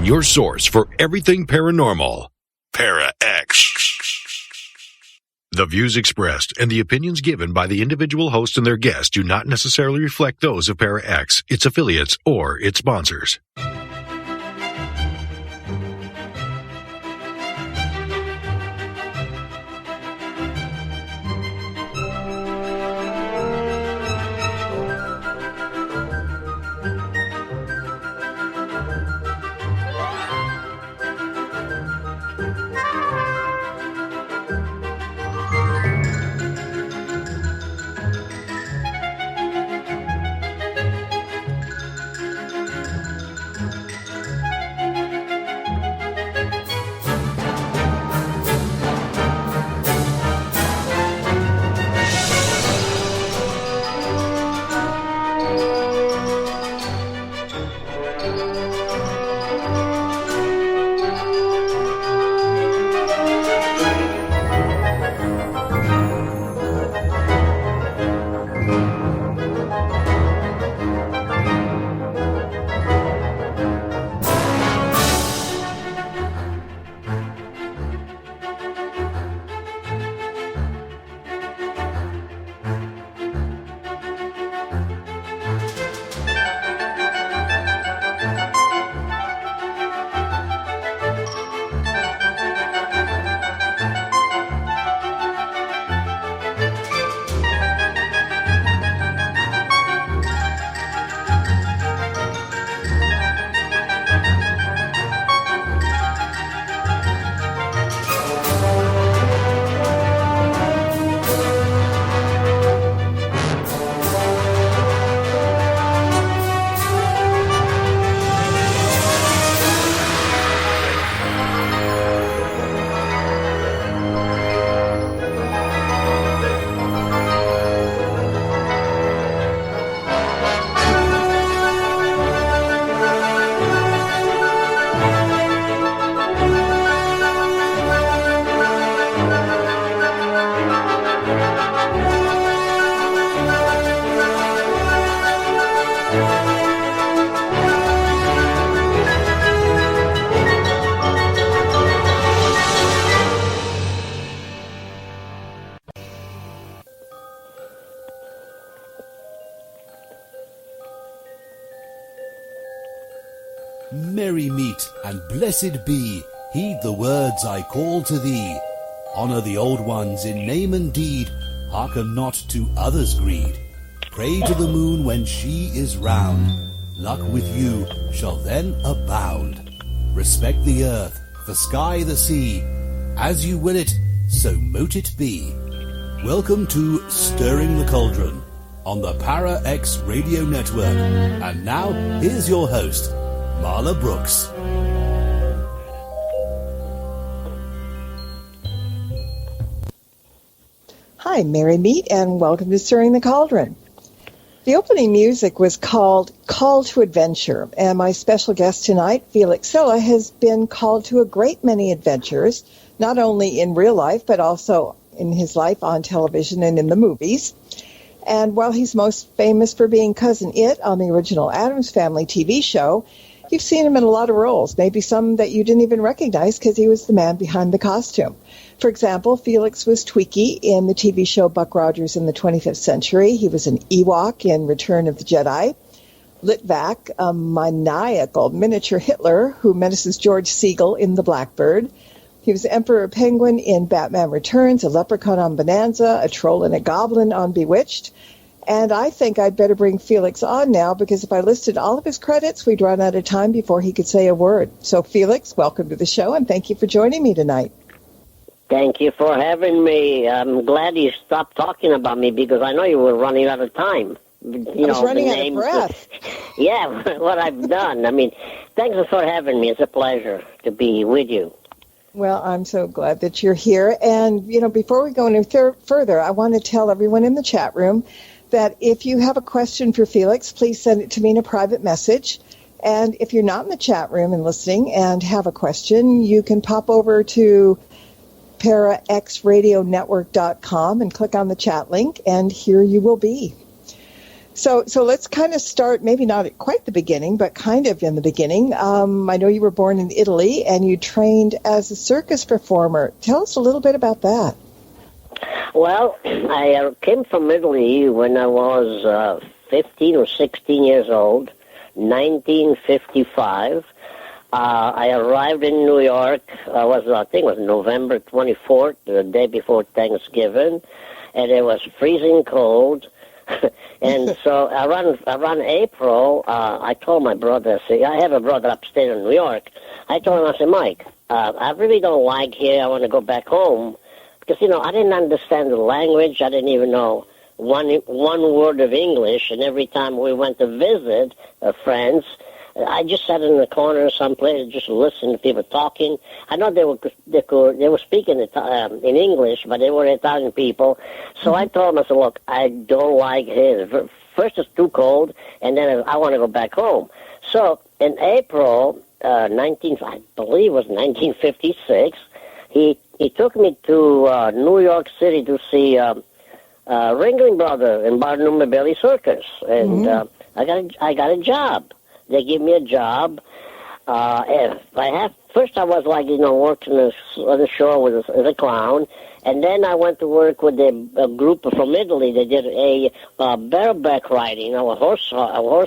your source for everything paranormal. Para X. The views expressed and the opinions given by the individual host and their guests do not necessarily reflect those of Para X, its affiliates, or its sponsors. Merry meet and blessed be, heed the words I call to thee. Honour the old ones in name and deed, hearken not to others' greed. Pray to the moon when she is round, luck with you shall then abound. Respect the earth, the sky, the sea, as you will it, so mote it be. Welcome to Stirring the Cauldron on the Para X Radio Network. And now, here's your host, Marla Brooks. Hi, Merry Meet, and welcome to Stirring the Cauldron. The opening music was called Call to Adventure, and my special guest tonight, Felix Silla, has been called to a great many adventures, not only in real life, but also in his life on television and in the movies. And while he's most famous for being Cousin Itt on the original Addams Family TV show, you've seen him in a lot of roles, maybe some that you didn't even recognize because he was the man behind the costume. For example, Felix was Twiki in the TV show Buck Rogers in the 25th Century. He was an Ewok in Return of the Jedi. Litvak, a maniacal miniature Hitler who menaces George Siegel in The Blackbird. He was Emperor Penguin in Batman Returns, a leprechaun on Bonanza, a troll and a goblin on Bewitched. And I think I'd better bring Felix on now, because if I listed all of his credits, we'd run out of time before he could say a word. So, Felix, welcome to the show, and thank you for joining me tonight. Thank you for having me. I'm glad you stopped talking about me, because I know you were running out of time. I was running out of breath. Yeah, what I've done. I mean, thanks for having me. It's a pleasure to be with you. Well, I'm so glad that you're here. And, before we go any further, I want to tell everyone in the chat room that if you have a question for Felix, please send it to me in a private message. And if you're not in the chat room and listening and have a question, you can pop over to paraxradionetwork.com and click on the chat link, and here you will be. So let's kind of start, maybe not at quite the beginning, but kind of in the beginning. I know you were born in Italy and you trained as a circus performer. Tell us a little bit about that. Well, I came from Italy when I was 15 or 16 years old, 1955. I arrived in New York. I think it was November 24th, the day before Thanksgiving, and it was freezing cold. And so around April, I told my brother, I have a brother upstate in New York. I told him, I said, Mike, I really don't like here. I want to go back home. Because, I didn't understand the language. I didn't even know one word of English. And every time we went to visit friends, I just sat in the corner someplace and just listened to people talking. I know they were speaking in English, but they were Italian people. So I told them, I said, look, I don't like here. First it's too cold, and then I want to go back home. So in April, I believe it was 1956, he took me to New York City to see Ringling Brother in Barnum Bailey Circus, and I got a job. They gave me a job. First I was working on the show as a clown, and then I went to work with a group from Italy. They did a bareback riding, a horse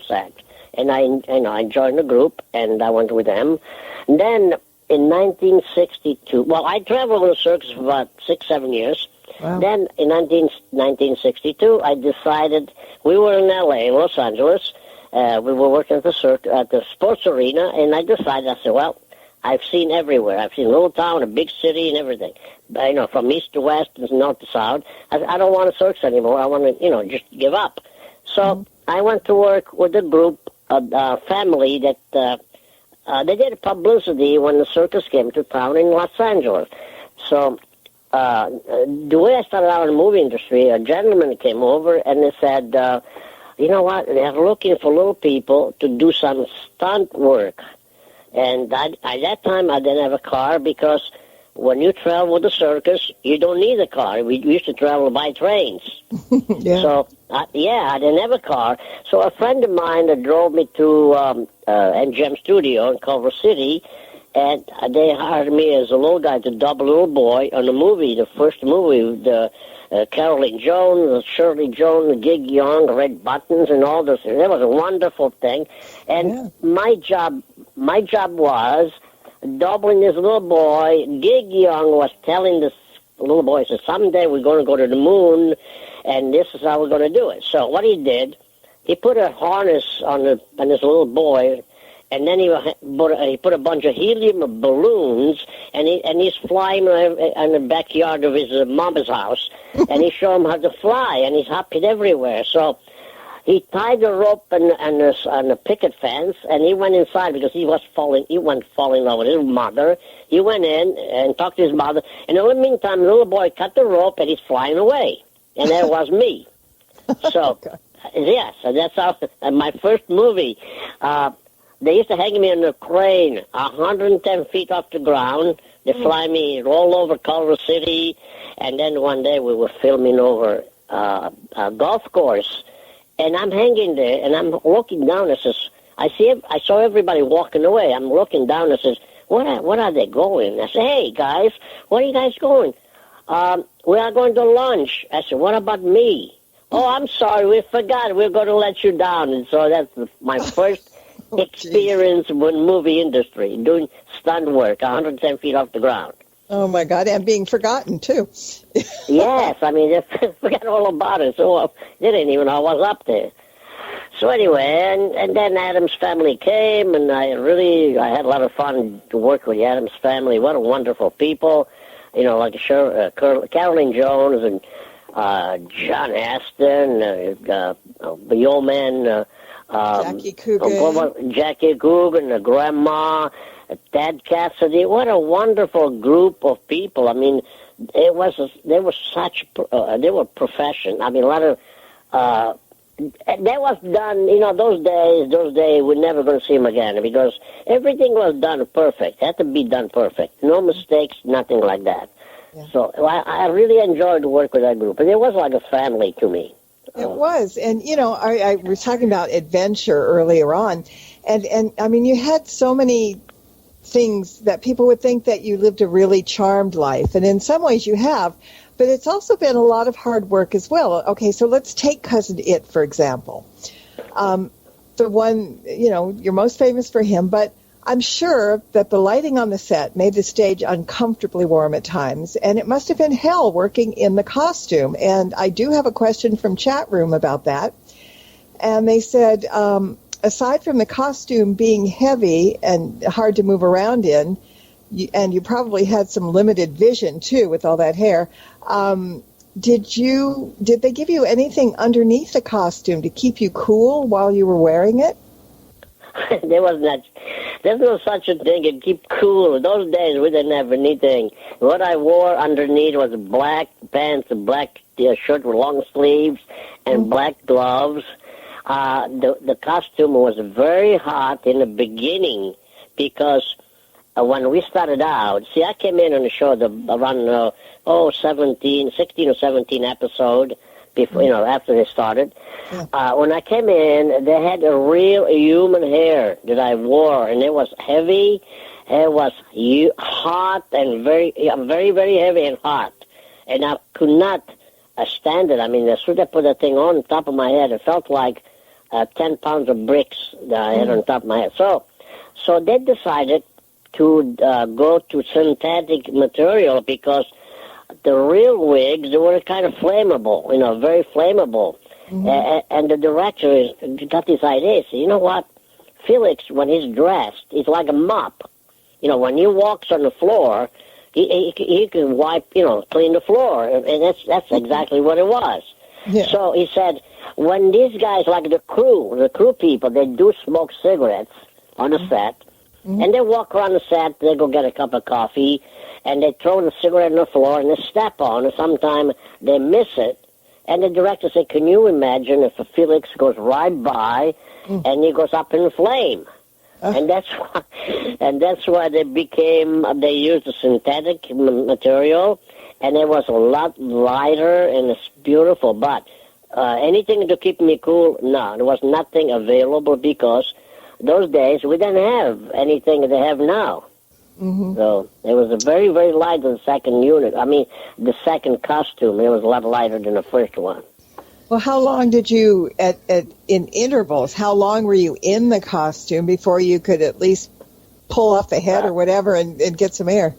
act, and I joined the group and I went with them. And then in 1962, well, I traveled with the circus for about 6-7 years. Wow. Then in 1962, I decided, we were in L.A., in Los Angeles. We were working at the sports arena, and I decided, I said, well, I've seen everywhere. I've seen a little town, a big city, and everything. But, from east to west and north to south. I don't want to circus anymore. I want to, just give up. So I went to work with a group, a family that they did publicity when the circus came to town in Los Angeles. So the way I started out in the movie industry, a gentleman came over and they said, you know what, they're looking for little people to do some stunt work. And at that time, I didn't have a car because when you travel with the circus, you don't need a car. We used to travel by trains. Yeah. So, I didn't have a car. So a friend of mine drove me to MGM Studio in Culver City, and they hired me as a little guy to double a little boy on the first movie, the Caroline Jones, Shirley Jones, Gig Young, Red Buttons, and all this. It was a wonderful thing. And my job was doubling this little boy. Gig Young was telling this little boy, said, someday we're going to go to the moon, and this is how we're going to do it. So what he did, he put a harness on this little boy, and then he put a bunch of helium balloons, and he's flying in the backyard of his mama's house, and he showed him how to fly, and he's hopping everywhere. So he tied the rope on the picket fence, and he went inside because he went falling in love with his mother. He went in and talked to his mother, and in the meantime, the little boy cut the rope, and he's flying away, and there was me. So, yes, that's how my first movie. They used to hang me on a crane 110 feet off the ground. They fly me all over Culver City. And then one day we were filming over a golf course. And I'm hanging there, and I'm looking down. I saw everybody walking away. I'm looking down and says, what are they going? I said, hey, guys, where are you guys going? We are going to lunch. I said, what about me? Oh, I'm sorry, we forgot. We're going to let you down. And so that's my first experience with movie industry, doing stunt work 110 feet off the ground. Oh, my God, and being forgotten, too. Yes, I mean, they forgot all about it, so they didn't even know I was up there. So anyway, and then Addams Family came, and I had a lot of fun to work with the Addams Family. What a wonderful people, like Caroline Jones and John Aston, the old man, Jackie Coogan, the grandma, Ted Cassidy. What a wonderful group of people. I mean, they were professional. I mean, a lot of that was done. Those days we're never going to see them again because everything was done perfect. It had to be done perfect. No mistakes, nothing like that. Yeah. So I really enjoyed to work with that group, and it was like a family to me. It was. And, I was talking about adventure earlier on. And I mean, you had so many things that people would think that you lived a really charmed life. And in some ways you have. But it's also been a lot of hard work as well. Okay, so let's take Cousin Itt, for example. The one, you're most famous for him, but I'm sure that the lighting on the set made the stage uncomfortably warm at times, and it must have been hell working in the costume. And I do have a question from chat room about that. And they said, aside from the costume being heavy and hard to move around in, and you probably had some limited vision too with all that hair, did they give you anything underneath the costume to keep you cool while you were wearing it? There's no such a thing as keep cool. In those days, we didn't have anything. What I wore underneath was black pants, a black shirt with long sleeves, and black gloves. The costume was very hot in the beginning because when we started out, see, I came in on the show around 16 or 17 episode before, after they started. Yeah. When I came in, they had a real human hair that I wore, and it was heavy. It was hot and very, very, very heavy and hot. And I could not stand it. I mean, as soon as I put that thing on top of my head, it felt like 10 pounds of bricks that I had on top of my head. So they decided to go to synthetic material because the real wigs, they were kind of flammable, very flammable. And the director got this idea. He said, you know what? Felix, when he's dressed, he's like a mop. When he walks on the floor, he can wipe, clean the floor. And that's exactly what it was. Yeah. So he said, when these guys, like the crew people, they do smoke cigarettes on the set, and they walk around the set, they go get a cup of coffee, and they throw the cigarette on the floor, and they step on it. Sometimes they miss it. And the director said, can you imagine if a Felix goes right by and he goes up in flame? And that's why they used the synthetic material, and it was a lot lighter, and it's beautiful. But anything to keep me cool, no, there was nothing available because those days we didn't have anything they have now. So it was a very, very light in the second unit. I mean, the second costume, it was a lot lighter than the first one. Well, how long did you, in intervals, how long were you in the costume before you could at least pull off the head or whatever and get some air?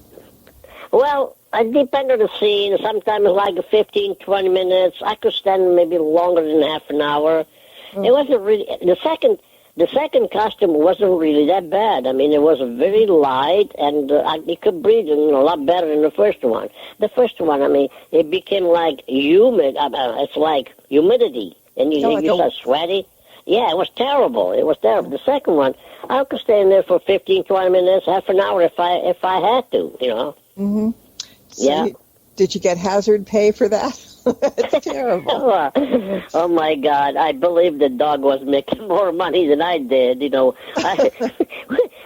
Well, it depended on the scene. Sometimes like 15, 20 minutes. I could stand maybe longer than half an hour. It wasn't really, the second costume wasn't really that bad. I mean, it was very light, and you could breathe a lot better than the first one. The first one, I mean, it became like humid. It's like humidity, and you start sweating. Yeah, it was terrible. It was terrible. The second one, I could stay in there for 15, 20 minutes, half an hour if I had to, So yeah. Did you get hazard pay for that? That's terrible. Oh my God! I believe the dog was making more money than I did.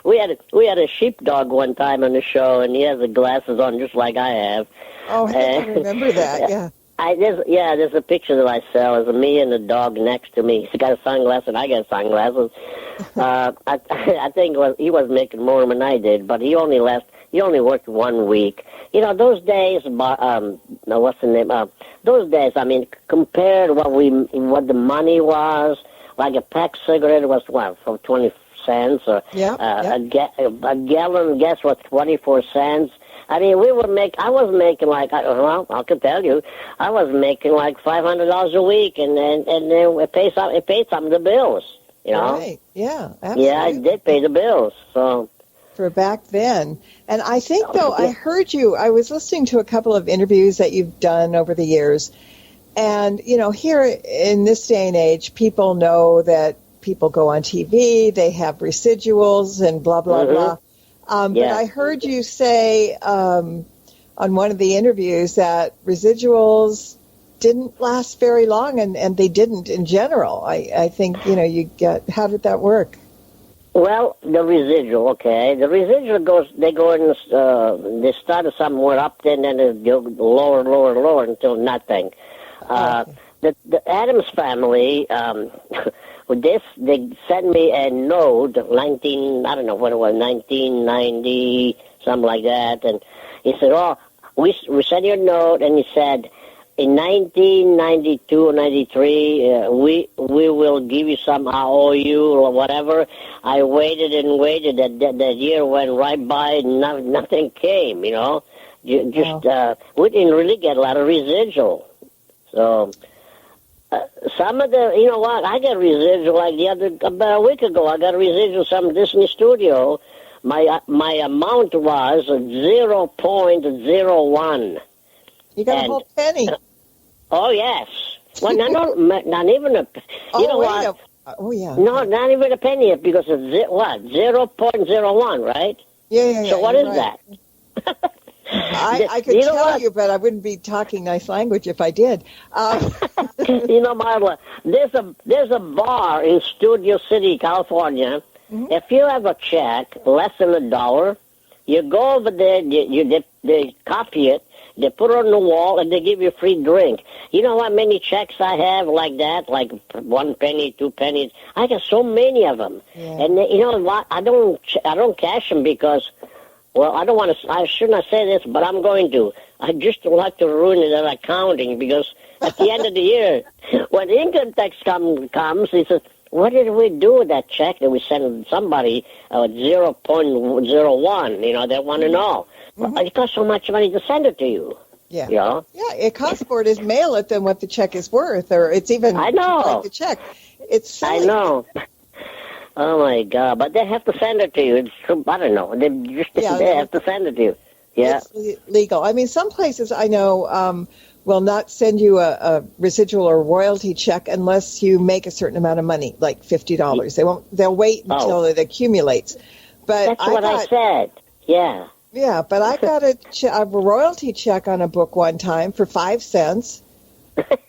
We had a sheepdog one time on the show, and he has the glasses on just like I have. Oh, I remember that. Yeah. There's a picture that I sell. It's me and the dog next to me. He's got a sunglasses, and I got sunglasses. I think he was making more than I did, but he only worked 1 week. Those days, what's the name? Those days, I mean, compared to what the money was, like a pack cigarette was, for 20 cents, or a gallon gas was 24 cents. I mean, I was making like, I can tell you, I was making like $500 a week, and it paid some of the bills, Right, yeah, absolutely. Yeah, I did pay the bills, so. For back then. And I think, though, I heard you, I was listening to a couple of interviews that you've done over the years, and, here in this day and age, people know that people go on TV, they have residuals and blah, blah, blah. But I heard you say on one of the interviews that residuals didn't last very long, and they didn't in general. I think, how did that work? Well, the residual, they go in, they start somewhere up there, and then they go lower until nothing. the Addams Family, they sent me a note, I don't know what it was, 1990, something like that, and he said, oh, we sent you a note, and he said, in 1992 or 93, we will give you some IOU or whatever. I waited and waited. That year went right by, and nothing came, we didn't really get a lot of residual. So some of the, I got residual about a week ago. I got residual some Disney Studio. My amount was 0.01. You got a whole penny. Oh, yes. Well, not even a... You know what? Oh, yeah. No, not even a penny, because it's 0.01, right? Yeah. So what is right. that? I could tell you, but I wouldn't be talking nice language if I did. Marla, there's a bar in Studio City, California. Mm-hmm. If you have a check less than $1, you go over there, they copy it, they put it on the wall, and they give you a free drink. You know how many checks I have like that, like 1 penny, 2 pennies? I got so many of them. Yeah. And you know what? I don't cash them because, well, I shouldn't have said this, but I'm going to. I just don't like to ruin that accounting, because at the end of the year, when income tax comes, he says, what did we do with that check that we sent somebody 0.01? They want to know. Mm-hmm. It costs so much money to send it to you. Yeah. Yeah, it costs more to mail it than what the check is worth, or it's even I know. Like the check. It's silly. I know. Oh, my God. But they have to send it to you. I don't know. They have to send it to you. Yeah. It's legal. I mean, some places I know will not send you a residual or royalty check unless you make a certain amount of money, like $50. They'll wait until it accumulates. But that's what I said. Yeah. Yeah, but I got a royalty check on a book one time for 5 cents.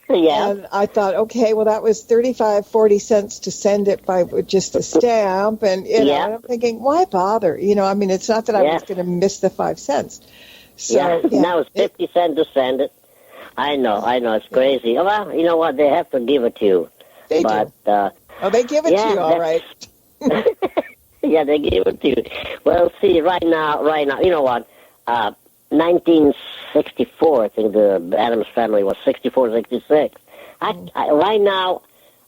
Yeah. And I thought, okay, well, that was 40 cents to send it by just a stamp. And, and I'm thinking, why bother? It's not that I was going to miss the 5 cents. So, now it's 50 cents to send it. I know, it's crazy. Well, you know what? They have to give it to you. They do. They give it to you, all right. Yeah, they give it to you. Well, see, right now, you know what? 1964, I think the Addams Family was 64, 66. Right now,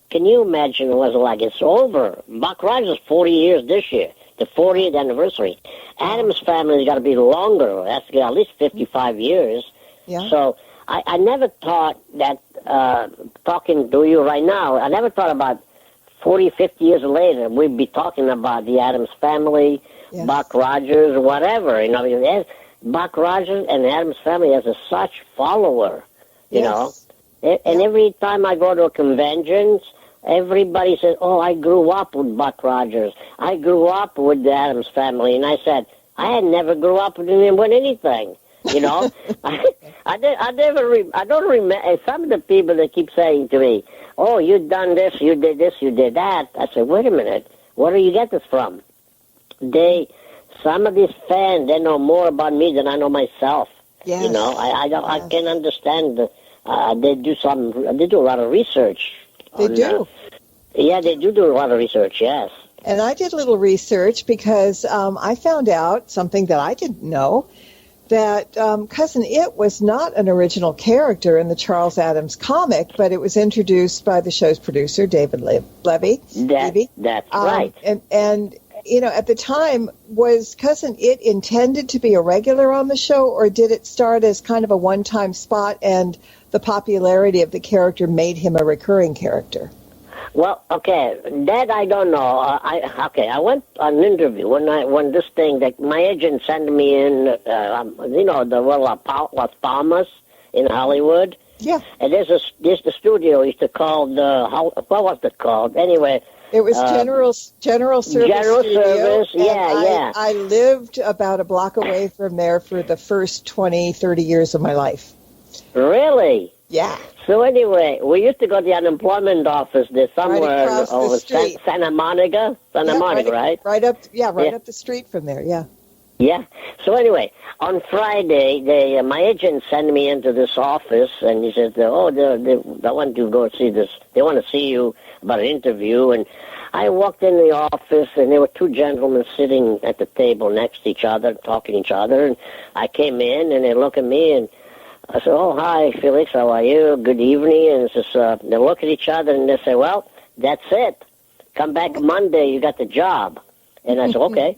can you imagine what it was like? It's over. Buck Rogers 40 years this year, the 40th anniversary. Addams Family has got to be longer. It has to get at least 55 years. Yeah. So I never thought that, talking to you right now, I never thought about 40, 50 years later, we'd be talking about the Addams Family, Buck Rogers, whatever. Buck Rogers and the Addams Family has such follower, you know. And every time I go to conventions, everybody says, oh, I grew up with Buck Rogers. I grew up with the Addams Family. And I said, I had never grew up with anything. I don't remember. Some of the people that keep saying to me, oh, you done this, you did that. I said, wait a minute. Where do you get this from? Some of these fans, they know more about me than I know myself. Yes. I can understand. They do a lot of research. They do. They do a lot of research, yes. And I did a little research because I found out something that I didn't know, that Cousin Itt was not an original character in the Charles Addams comic, but it was introduced by the show's producer, David Levy. That's right. And at the time, was Cousin Itt intended to be a regular on the show, or did it start as kind of a one-time spot and the popularity of the character made him a recurring character? Well, okay, that I don't know. I went on an interview when this thing that my agent sent me in, the Las Palmas in Hollywood. Yeah. And there's the studio used to call what was it called? Anyway. It was General Service Studio, yeah. I lived about a block away from there for the first 20, 30 years of my life. Really? Yeah. So anyway, we used to go to the unemployment office there somewhere over Santa Monica. Right? Right up the street from there, yeah. Yeah. So anyway, on Friday, my agent sent me into this office, and he said, "Oh, I want to go see this. They want to see you about an interview." And I walked in the office, and there were two gentlemen sitting at the table next to each other, talking to each other. And I came in, and they look at me, and I said, "Oh, hi, Felix. How are you? Good evening." And they look at each other, and they say, "Well, that's it. Come back Monday. You got the job." And I said, "Okay."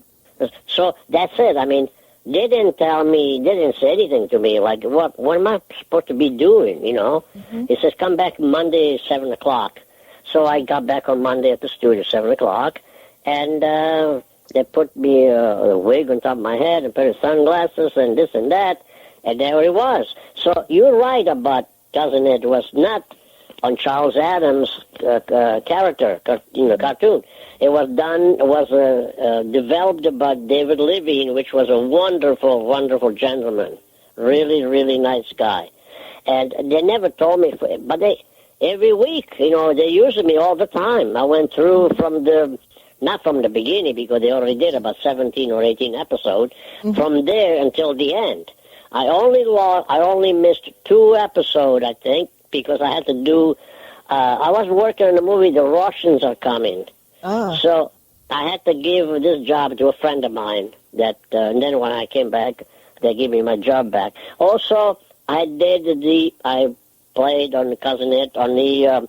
So that's it. I mean, they didn't tell me, they didn't say anything to me, like, what am I supposed to be doing, you know? Mm-hmm. He says, come back Monday, 7 o'clock. So I got back on Monday at the studio, 7 o'clock, and they put me a wig on top of my head and put sunglasses and this and that, and there it was. So you're right about Cousin Itt was not on Charles Addams' character, cartoon. It was developed by David Levine, which was a wonderful, wonderful gentleman. Really, really nice guy. And they never told me, but every week, they used me all the time. I went through not from the beginning, because they already did about 17 or 18 episodes, from there until the end. I only missed 2 episodes, I think, because I had to do, I was working on the movie The Russians Are Coming. So I had to give this job to a friend of mine, and then when I came back, they gave me my job back. Also, I played on Cousin Itt on the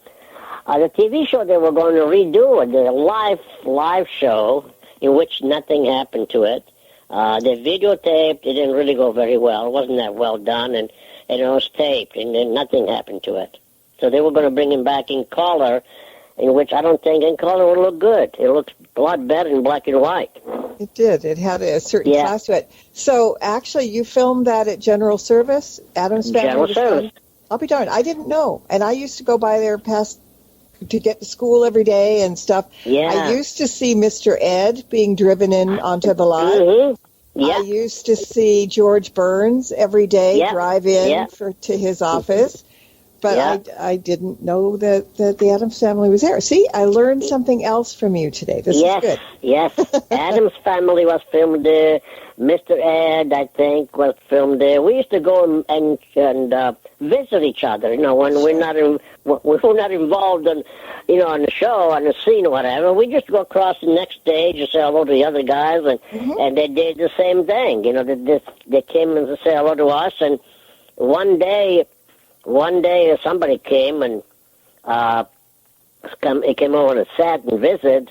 TV show they were going to redo, the live show, in which nothing happened to it. They videotaped, it didn't really go very well, it wasn't that well done, and it was taped, and then nothing happened to it. So they were going to bring him back in color, in which I don't think in color would look good. It looked a lot better in black and white. It did. It had a certain class to it. So actually, you filmed that at General Service, Addams Family? General Service. I'll be darned. I didn't know. And I used to go by there to get to school every day and stuff. Yeah. I used to see Mr. Ed being driven in onto the lot. Mm-hmm. Yeah. I used to see George Burns every day drive in to his office. But I didn't know that the Addams Family was there. See, I learned something else from you today. This is good. Yes, Addams Family was filmed there. Mr. Ed, I think, was filmed there. We used to go and visit each other. When we're not involved in, on the show, on the scene or whatever. We just go across the next stage and say hello to the other guys, and they did the same thing. They came and say hello to us, and one day somebody came and he came over to set and visit,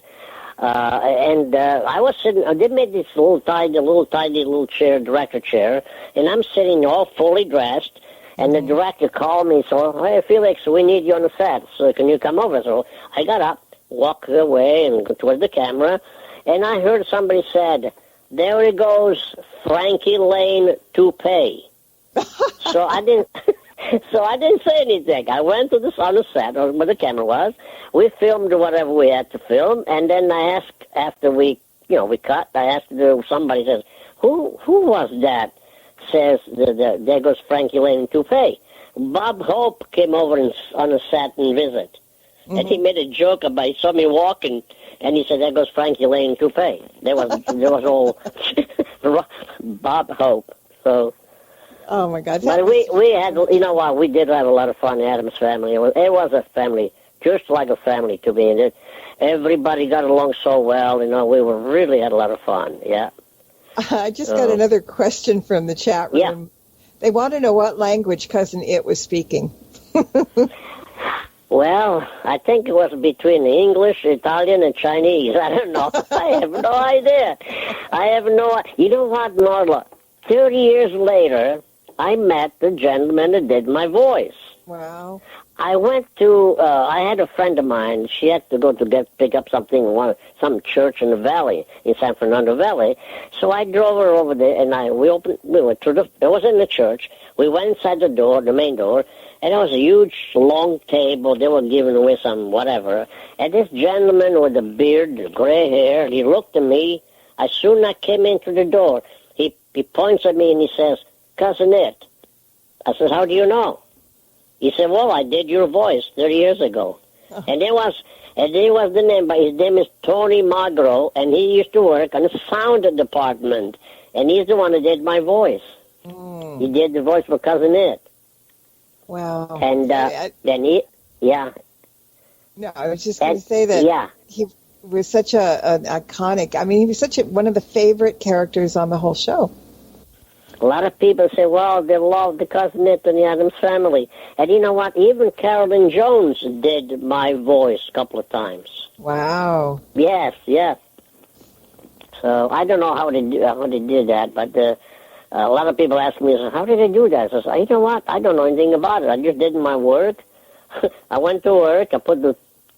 and I was sitting. They made this little tiny chair, director chair, and I'm sitting all fully dressed. And the director called me, so, hey, Felix, we need you on the set, so can you come over? So I got up, walked away, and go towards the camera, and I heard somebody said, there he goes, Frankie Lane toupee. So I didn't say anything. I went to on the set, or where the camera was. We filmed whatever we had to film, and then I asked, after we cut, I asked somebody, says, who was that? Says, there goes Frankie Lane toupee. Bob Hope came over on the set and visit. And he made a joke about, he saw me walking, and he said, there goes Frankie Lane toupee. There was all Bob Hope. So... Oh, my God. But we had, we did have a lot of fun, Addams Family. It was a family, just like a family to me. And everybody got along so well, we really had a lot of fun, yeah. I just got another question from the chat room. Yeah. They want to know what language Cousin Itt was speaking. Well, I think it was between English, Italian, and Chinese. I don't know. I have no idea. You know what, Norla? 30 years later, I met the gentleman that did my voice. Wow. I went to, I had a friend of mine, she had to go to pick up something, some church in the valley, in San Fernando Valley. So I drove her over there, and we went through it was in the church. We went inside the door, the main door, and there was a huge, long table. They were giving away some whatever. And this gentleman with the beard, the gray hair, he looked at me. As soon as I came into the door, he points at me and he says, Cousin Itt. I said, how do you know? He said, well, I did your voice 30 years ago. Oh. And there was the name, but his name is Tony Magro, and he used to work on the sound department. and he's the one who did my voice. He did the voice for Cousin Itt. Wow. And then he, yeah. No, I was just going to say that he was such an iconic, I mean, he was such one of the favorite characters on the whole show. A lot of people say, well, they love the Cousin Itt and the Addams Family. And you know what? Even Carolyn Jones did my voice a couple of times. Wow. Yes, yes. So I don't know how they did that, but a lot of people ask me, how did they do that? I said, you know what? I don't know anything about it. I just did my work. I went to work. I put the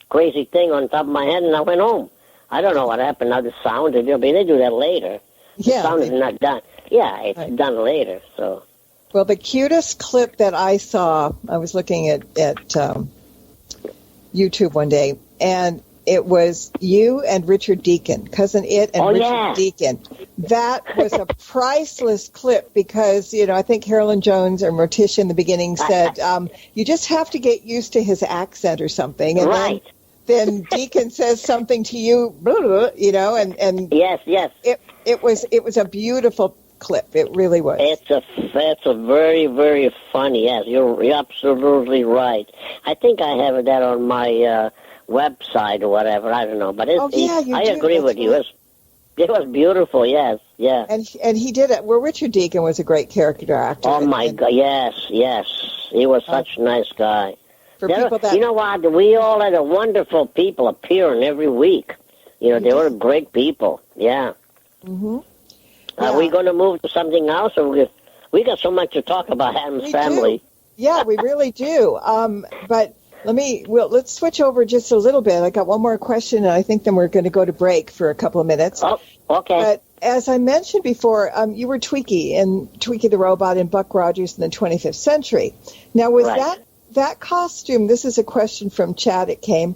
crazy thing on top of my head, and I went home. I don't know what happened. Now the sound, they do that later. The sound is not done. Yeah, it's done later. So. Well, the cutest clip that I saw, I was looking at YouTube one day, and it was you and Richard Deacon, Cousin Itt and Richard Deacon. That was a priceless clip because, you know, I think Carolyn Jones or Morticia in the beginning said, you just have to get used to his accent or something. And then Deacon says something to you, you know, and yes. It was a beautiful clip. It really was. It's a very, very funny. Yes, you're absolutely right. I think I have that on my website or whatever. I don't know, but I agree with you. It was beautiful. Yes, yeah. And he did it. Well, Richard Deacon was a great character actor. Oh my God! Yes. He was such a nice guy. You know what? We all had a wonderful people appearing every week. You know, they were great people. Yeah. Mm-hmm. Are we going to move to something else, or we got so much to talk about Addams Family? Yeah, we really do. But let's switch over just a little bit. I got one more question, and I think then we're going to go to break for a couple of minutes. Oh, okay. But as I mentioned before, you were Twiki the Robot in Buck Rogers in the 25th Century. Now, was that costume? This is a question from Chad. It came.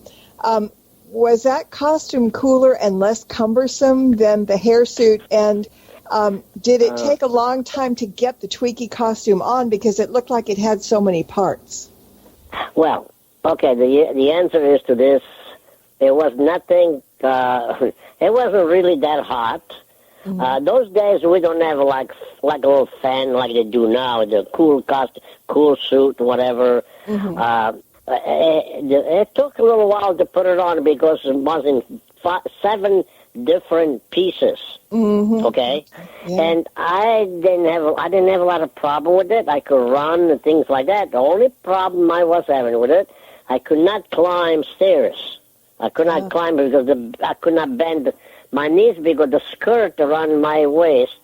Was that costume cooler and less cumbersome than the hairsuit? And did it take a long time to get the Twiki costume on because it looked like it had so many parts? Well, okay, the answer is to this. There was nothing, it wasn't really that hot. Mm-hmm. Those days we don't have like a little fan like they do now, the cool costume, cool suit, whatever. Mm-hmm. It took a little while to put it on because it was in 7 different pieces. Mm-hmm. Okay, and I didn't have a lot of problem with it. I could run and things like that. The only problem I was having with it, I could not climb stairs. I could not climb because I could not bend my knees because the skirt around my waist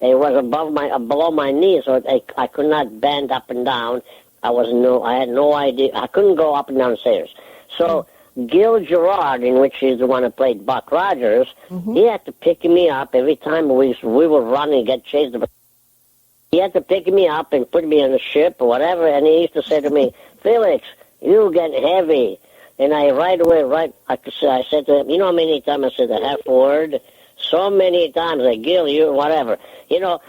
it was below my knees, so I could not bend up and down. I had no idea. I couldn't go up and down stairs. So Gil Gerard, in which he's the one who played Buck Rogers, he had to pick me up every time we were running and get chased. He had to pick me up and put me on the ship or whatever, and he used to say to me, Felix, you get heavy. And I I said to him, you know how many times I said the F word? So many times, like, Gil, you, whatever. You know,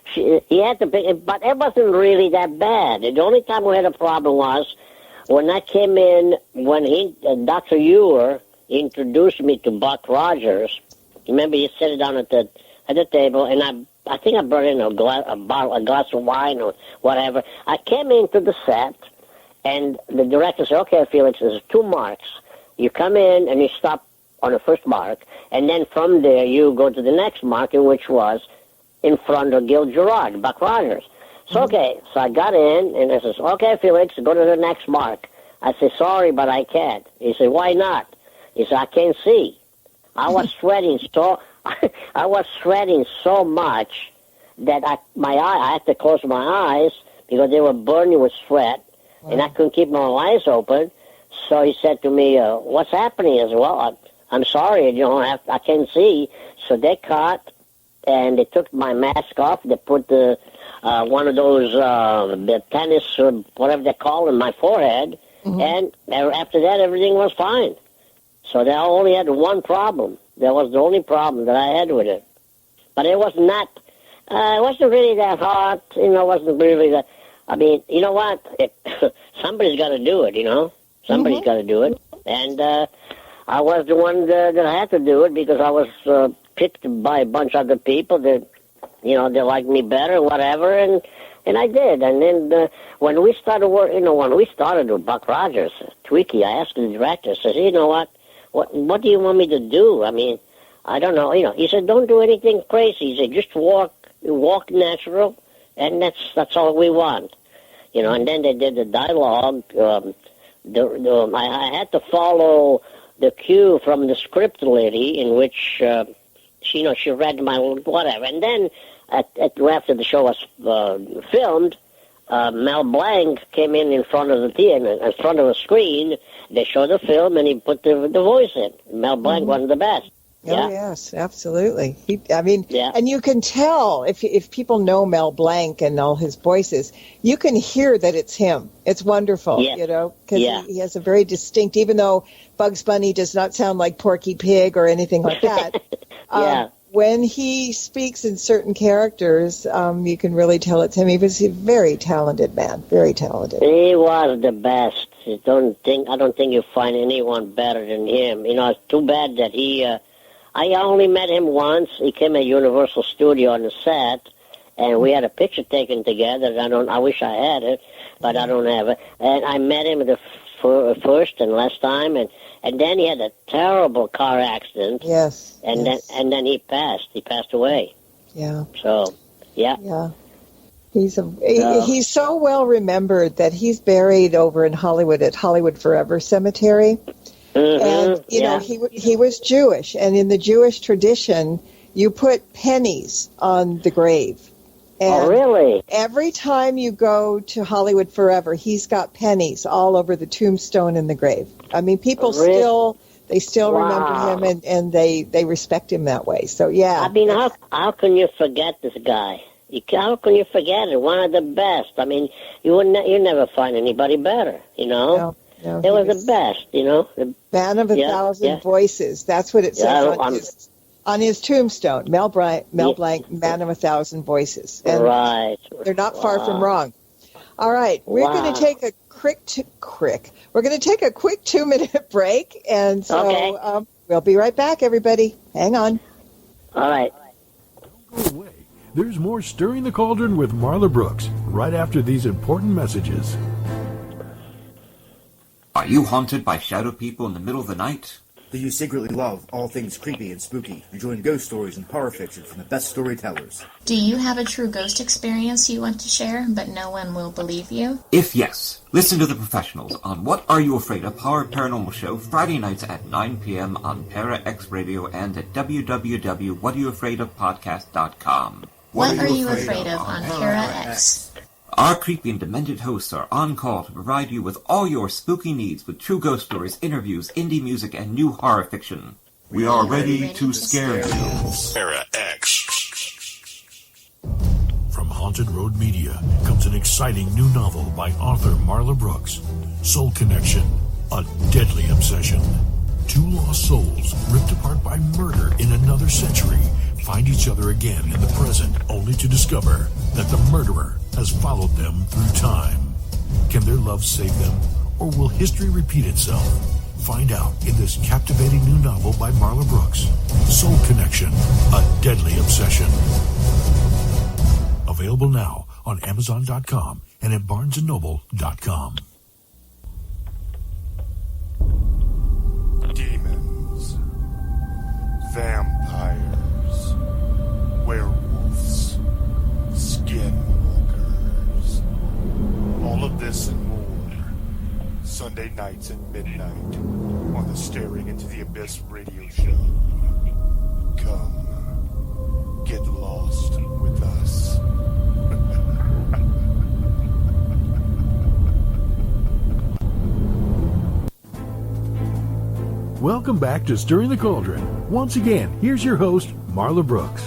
he had to pick, but it wasn't really that bad. The only time we had a problem was when I came in, when Dr. Ewer introduced me to Buck Rogers. Remember, he sat down at the table, and I think I brought in a glass of wine or whatever. I came into the set, and the director said, okay, Felix, there's 2 marks. You come in and you stop on the first mark, and then from there you go to the next mark, which was in front of Gil Gerard, Buck Rogers. So, okay, so I got in, and I says, okay, Felix, go to the next mark. I said, sorry, but I can't. He said, why not? He said, I can't see. I was sweating so much that I had to close my eyes because they were burning with sweat, and I couldn't keep my eyes open. So he said to me, what's happening? I said, well, I'm sorry, I can't see. So they cut, and they took my mask off. They put one of those the tennis or whatever they call in my forehead, and after that, everything was fine. So they only had one problem. That was the only problem that I had with it. But it was not. It wasn't really that hot. It wasn't really that. I mean, you know what? Somebody's got to do it. Somebody's got to do it, and I was the one that had to do it because I was picked by a bunch of other people that they liked me better, whatever, and I did. And then when we started with Buck Rogers, Twiki, I asked the director, I said, you know what do you want me to do? I mean, I don't know. He said, don't do anything crazy. He said, just walk natural, and that's all we want. And then they did the dialogue. I had to follow the cue from the script lady, in which she read my whatever. And then after the show was filmed, Mel Blanc came in front of the theater, in front of a screen. They showed the film, and he put the voice in. Mel Blanc was the best. Oh, yes, absolutely. And you can tell, if people know Mel Blanc and all his voices, you can hear that it's him. It's wonderful, because he has a very distinct, even though Bugs Bunny does not sound like Porky Pig or anything like that. When he speaks in certain characters, you can really tell it's him. He was a very talented man, very talented. He was the best. I don't think you'll find anyone better than him. It's too bad that I only met him once. He came at Universal Studio on the set, and we had a picture taken together. I wish I had it, but I don't have it. And I met him the first and last time, and then he had a terrible car accident. Yes. And then he passed. He passed away. Yeah. So, yeah. Yeah. He's so well remembered that he's buried over in Hollywood at Hollywood Forever Cemetery. And, he was Jewish, and in the Jewish tradition, you put pennies on the grave. And really? Every time you go to Hollywood Forever, he's got pennies all over the tombstone and the grave. I mean, people still remember him, and they respect him that way. So, yeah. I mean, how can you forget this guy? How can you forget it? One of the best. I mean, you never find anybody better, No, it was the best, The Man of a Thousand Voices. That's what it says on his tombstone. Mel Blanc, Man of a Thousand Voices. And right. They're not far from wrong. All right, we're going to take a quick 2-minute break, and so we'll be right back, everybody. Hang on. All right. Don't go away. There's more Stirring the Cauldron with Marla Brooks right after these important messages. Are you haunted by shadow people in the middle of the night? Do you secretly love all things creepy and spooky, enjoying ghost stories and horror fiction from the best storytellers? Do you have a true ghost experience you want to share, but no one will believe you? If yes, listen to the professionals on What Are You Afraid Of? Horror Paranormal Show, Friday nights at 9 p.m. on Para X Radio and at www.whatareyouafraidofpodcast.com. What Are You Afraid Of on Para X? Our creepy and demented hosts are on call to provide you with all your spooky needs with true ghost stories, interviews, indie music, and new horror fiction. We are ready to scare you. Para X. From Haunted Road Media comes an exciting new novel by author Marla Brooks. Soul Connection, a deadly obsession. Two lost souls ripped apart by murder in another century find each other again in the present, only to discover that the murderer has followed them through time. Can their love save them, or will history repeat itself? Find out in this captivating new novel by Marla Brooks, Soul Connection, a deadly obsession. Available now on Amazon.com and at BarnesandNoble.com. Demons, vampires, werewolves, skinwalkers, all of this and more, Sunday nights at midnight on the Staring Into the Abyss radio show. Come, get lost with us. Welcome back to Stirring the Cauldron. Once again, here's your host, Marla Brooks.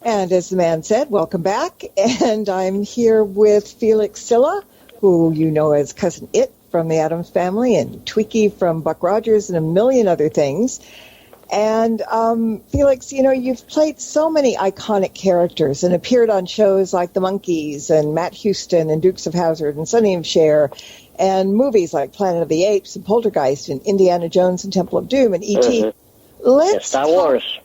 And as the man said, welcome back. And I'm here with Felix Silla, who you know as Cousin Itt from the Addams Family, and Twiki from Buck Rogers, and a million other things. And Felix, you know, you've played so many iconic characters and appeared on shows like the Monkees and Matt Houston and Dukes of Hazzard and Sonny and Cher. and movies like Planet of the Apes and Poltergeist and Indiana Jones and Temple of Doom and E.T. Star Wars.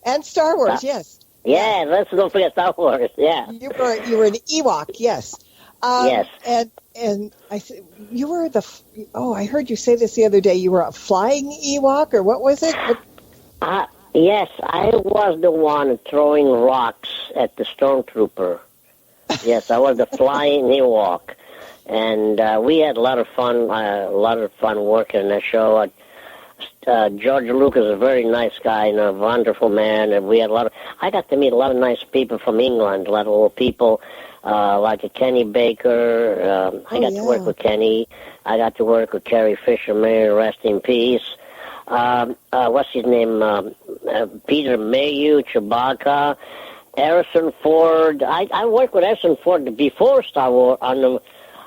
And Star Wars, yes. Yeah, let's don't forget Star Wars, yeah. You were an Ewok, yes. Yes. And I said, you were I heard you say this the other day, you were a flying Ewok, or what was it? Yes, I was the one throwing rocks at the stormtrooper. Yes, I was the flying Ewok. And we had a lot of fun working on that show. George Lucas is a very nice guy and a wonderful man, and we had I got to meet a lot of nice people from England, a lot of old people, like a Kenny Baker. I got to work with Kenny. I got to work with Carrie Fisher, may rest in peace. What's his name? Peter Mayhew, Chewbacca, Harrison Ford. I worked with Harrison Ford before Star Wars on the.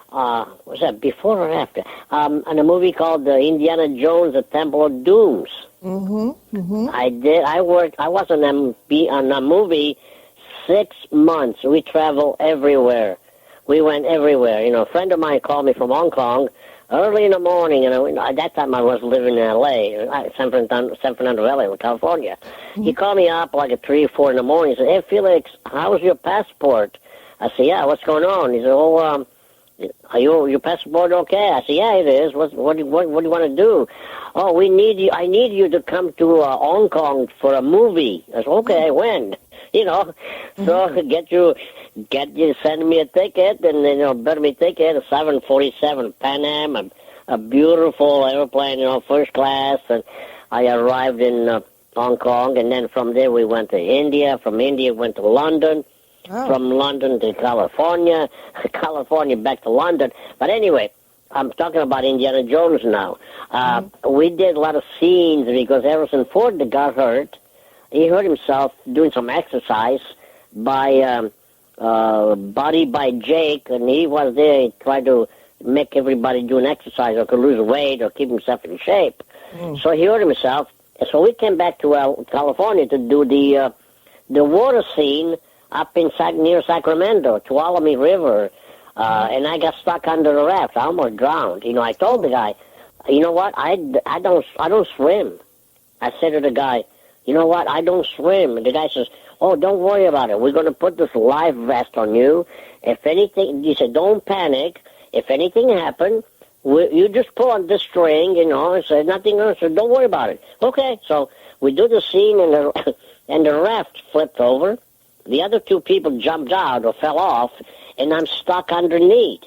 Was that before or after? On a movie called Indiana Jones: The Temple of Dooms. I did. I worked. I was on a movie 6 months. We traveled everywhere. We went everywhere. You know, a friend of mine called me from Hong Kong early in the morning, and at that time I was living in L.A., San Fernando Valley, California. He called me up like at 3 or 4 in the morning. He said, "Hey, Felix, how's your passport?" I said, "Yeah, what's going on?" He said, "Oh, are your passport okay?" I said, "Yeah, it is. What do you want to do?" "Oh, we need you. I need you to come to Hong Kong for a movie." I said, "Okay, when?" You know, so send me a ticket, and better me ticket, a 747 Pan Am, a beautiful airplane, first class, and I arrived in Hong Kong, and then from there we went to India. From India went to London. Oh. From London to California, California back to London. But anyway, I'm talking about Indiana Jones now. We did a lot of scenes because Harrison Ford got hurt. He hurt himself doing some exercise by Body by Jake, and he was there. He tried to make everybody do an exercise or could lose weight or keep himself in shape. So he hurt himself. So we came back to California to do the water scene up in near Sacramento, Tuolumne River, and I got stuck under the raft. I almost drowned. I told the guy, "You know what? I don't swim." I said to the guy, "You know what? I don't swim." And the guy says, "Oh, don't worry about it. We're going to put this life vest on you. If anything," he said, "don't panic. If anything happens, you just pull on this string, and said nothing else. So don't worry about it." Okay, so we do the scene, and the raft flipped over. The other 2 people jumped out or fell off, and I'm stuck underneath.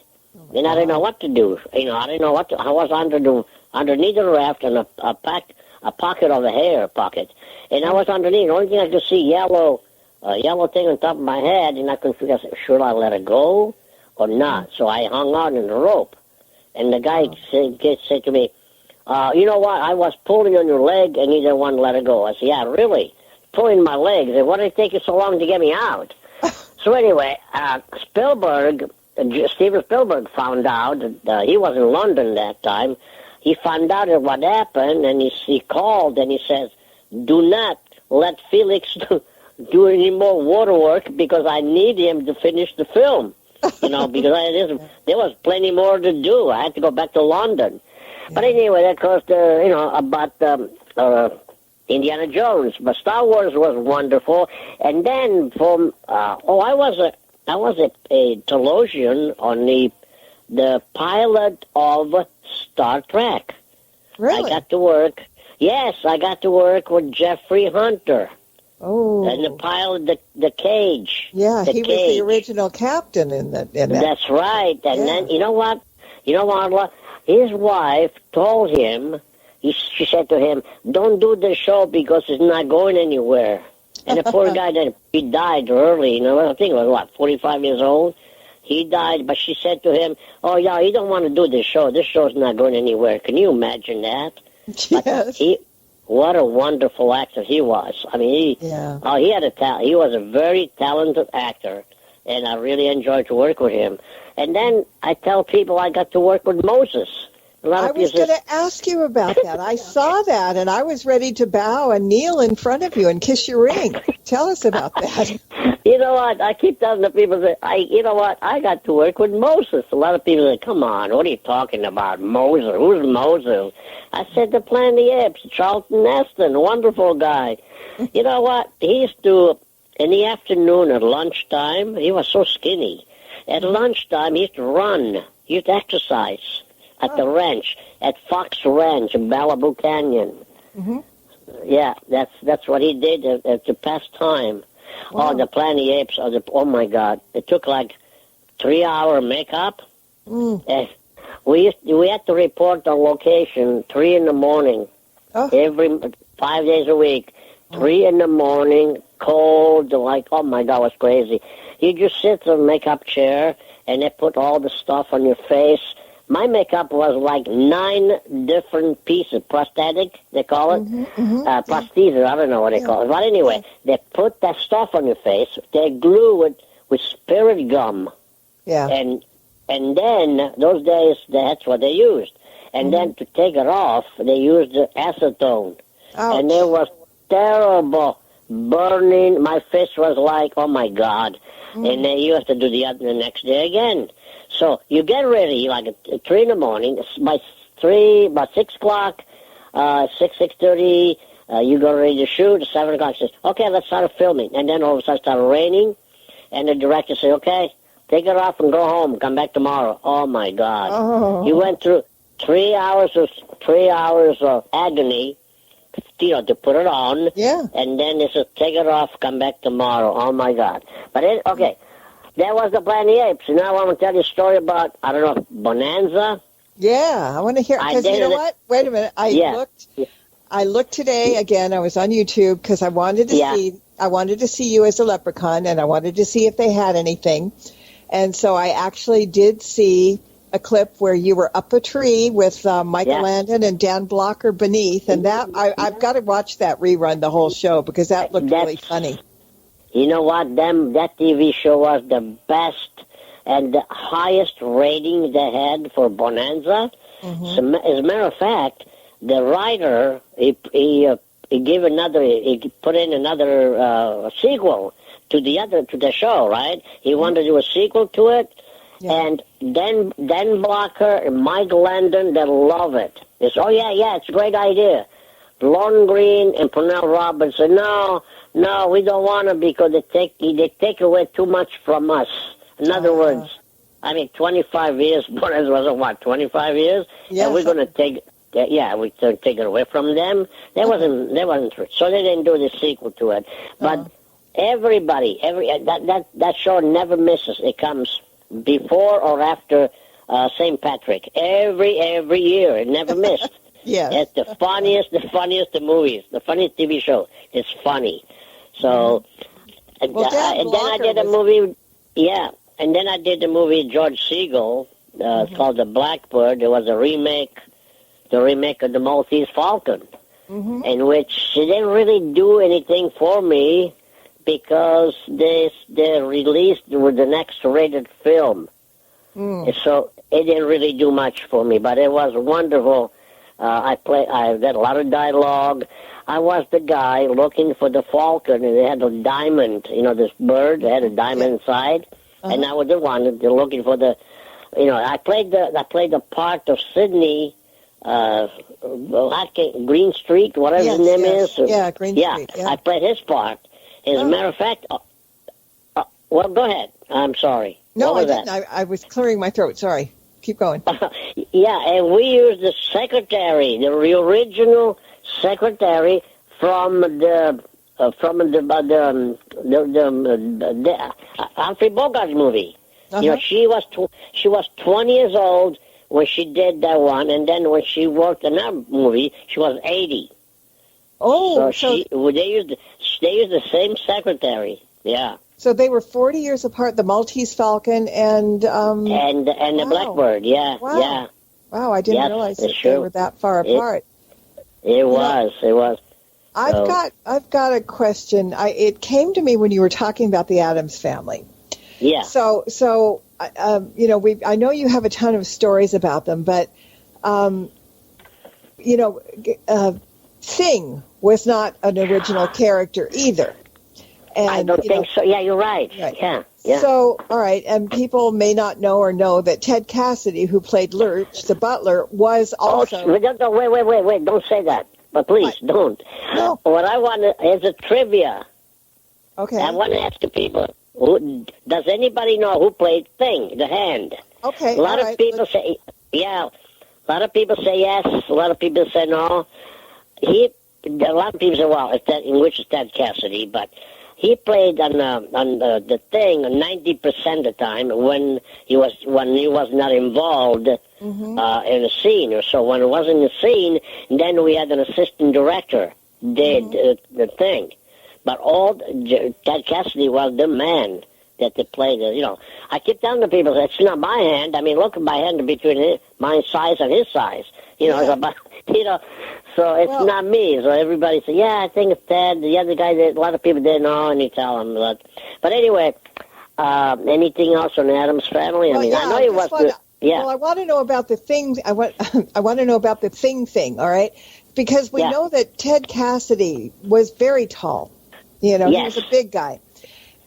And I didn't know what to do. I didn't know what to. I was underneath the raft in a pocket of a hair pocket, and I was underneath. The only thing I could see yellow thing on top of my head, and I couldn't figure out, should I let it go or not? So I hung on in the rope, and the guy said to me, "You know what? I was pulling on your leg, and you didn't want to let it go." I said, "Yeah, really? Pulling my legs, and why did it take you so long to get me out?" So anyway, Steven Spielberg found out that he was in London that time. He found out what happened, and he called, and he says, "Do not let Felix do any more water work because I need him to finish the film." Because there was plenty more to do. I had to go back to London. But anyway, that goes to, about Indiana Jones, but Star Wars was wonderful. And then I was a television on the pilot of Star Trek. Really? I got to work. Yes, I got to work with Jeffrey Hunter. Oh. And the pilot, the Cage. Yeah, he was the original captain in that. That's right. And then you know what? His wife told him. She said to him, "Don't do the show because it's not going anywhere." And the poor guy, he died early. I think he was, 45 years old? He died, but she said to him, "Oh, yeah, you don't want to do this show. This show's not going anywhere." Can you imagine that? Yes. What a wonderful actor he was. I mean, he had a talent. He was a very talented actor, and I really enjoyed to work with him. And then I tell people I got to work with Moses. I was going to ask you about that. I saw that, and I was ready to bow and kneel in front of you and kiss your ring. Tell us about that. You know what? I keep telling the people that you know what? I got to work with Moses. A lot of people say, "Come on, what are you talking about, Moses? Who's Moses?" I said, "The Planet of the Apes, Charlton Heston, wonderful guy." You know what? He used to, in the afternoon at lunchtime, he was so skinny. At lunchtime, he used to run. He used to exercise at the ranch, at Fox Ranch in Malibu Canyon. Mm-hmm. Yeah, that's what he did to pass time. Wow. Oh, the Planet of the Apes, oh my God. It took like 3-hour makeup. We had to report on location 3 in the morning, every 5 days a week. 3 in the morning, cold, like, oh my God, it was crazy. You just sit in a makeup chair, and they put all the stuff on your face. My makeup was like 9 different pieces, prosthetic, they call it. Prosthesis, I don't know what they call it. But anyway, they put that stuff on your face. They glue it with spirit gum. Yeah. And then, those days, that's what they used. And then to take it off, they used acetone. Ouch. And it was terrible, burning. My face was like, oh my God. And then you have to do the next day again. So you get ready like at 3 in the morning. By 6 o'clock, 6:30, you go ready to shoot. 7 o'clock says, okay, let's start filming. And then all of a sudden it started raining, and the director said, okay, take it off and go home. Come back tomorrow. Oh my God! Oh. You went through 3 hours of agony, to put it on. Yeah. And then they said, take it off. Come back tomorrow. Oh my God! But okay. That was the Planet of the Apes. Now I want to tell you a story about, I don't know, Bonanza. Yeah, I want to hear, because you know what? Wait a minute. I looked today, again, I was on YouTube, because I wanted to see you as a leprechaun, and I wanted to see if they had anything. And so I actually did see a clip where you were up a tree with Michael Landon and Dan Blocker beneath, and that I've got to watch that rerun, the whole show, because that looked really funny. You know what? That TV show was the best and the highest rating they had for Bonanza. So, as a matter of fact, the writer he put in another sequel to the show. Right? He wanted to do a sequel to it, and Dan Blocker and Mike Landon, they love it. They say, oh yeah, it's a great idea. Lon Green and Pernell Roberts said, no, we don't want to, because they take away too much from us. In other words, 25 years, Bonanza was what, 25 years? Yeah, and we're going to take it away from them. That wasn't true. So they didn't do the sequel to it. But that show never misses. It comes before or after St. Patrick. Every year. It never missed. Yeah. It's the funniest of movies. The funniest TV show. It's funny. So, and then I did a movie, and then I did the movie George Segal, it's called The Blackbird. It was the remake of the Maltese Falcon, in which they didn't really do anything for me, because they released with the next rated film. So it didn't really do much for me, but it was wonderful. I got a lot of dialogue. I was the guy looking for the falcon, and it had a diamond. This bird had a diamond inside, and I was the one looking for the. I played the part of Sydney, Green Street, whatever his name is. Yeah, Green Street. Yeah, I played his part. As a matter of fact, well, go ahead. I'm sorry. No, I didn't. I was clearing my throat. Sorry. Keep going. And we used the secretary, the original secretary from the Humphrey Bogart movie. She was 20 years old when she did that one, and then when she worked in that movie, she was 80. Oh, so they used the same secretary. Yeah. So they were 40 years apart, the Maltese Falcon and the Blackbird, Wow, I didn't realize that they were that far apart. It was. I've got a question. It came to me when you were talking about the Addams Family. Yeah. So I know you have a ton of stories about them, but Thing was not an original character either. And, I don't think so. Yeah, you're right. Yeah. So, all right, and people may not know or know that Ted Cassidy, who played Lurch, the butler, was also... Wait, don't say that. But please, don't. No. What I want is a trivia. Okay. I want to ask the people, does anybody know who played Thing, the hand? Okay, A lot of people say, a lot of people say yes, a lot of people say no. A lot of people say, well, in which is Ted Cassidy, but... He played on the Thing 90% of the time when he was not involved in a scene or so. When it wasn't a scene, then we had an assistant director did the Thing. But Ted Cassidy was the man that they played. I keep telling the people it's not my hand. I mean, look at my hand between my size and his size. It's about So it's not me. So everybody said, yeah, I think it's Ted. The other guy, a lot of people didn't know, and you tell them. But anyway, anything else on Addams Family? I know he was... Well, I want to know about the thing. I want to know about the thing, all right? Because we know that Ted Cassidy was very tall. He was a big guy.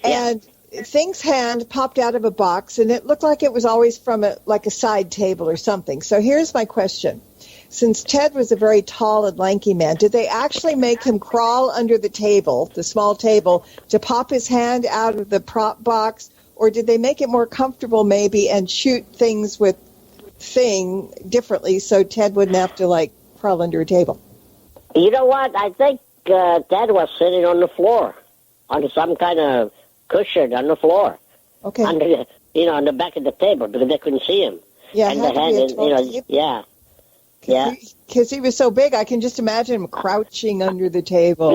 And Thing's hand popped out of a box, and it looked like it was always from a side table or something. So here's my question. Since Ted was a very tall and lanky man, did they actually make him crawl under the table, the small table, to pop his hand out of the prop box? Or did they make it more comfortable maybe and shoot things with Thing differently so Ted wouldn't have to, crawl under a table? You know what? I think Ted was sitting on the floor, on some kind of cushion on the floor. Okay. Under, on the back of the table because they couldn't see him. Yeah, and the hand, Yeah. Because he was so big, I can just imagine him crouching under the table.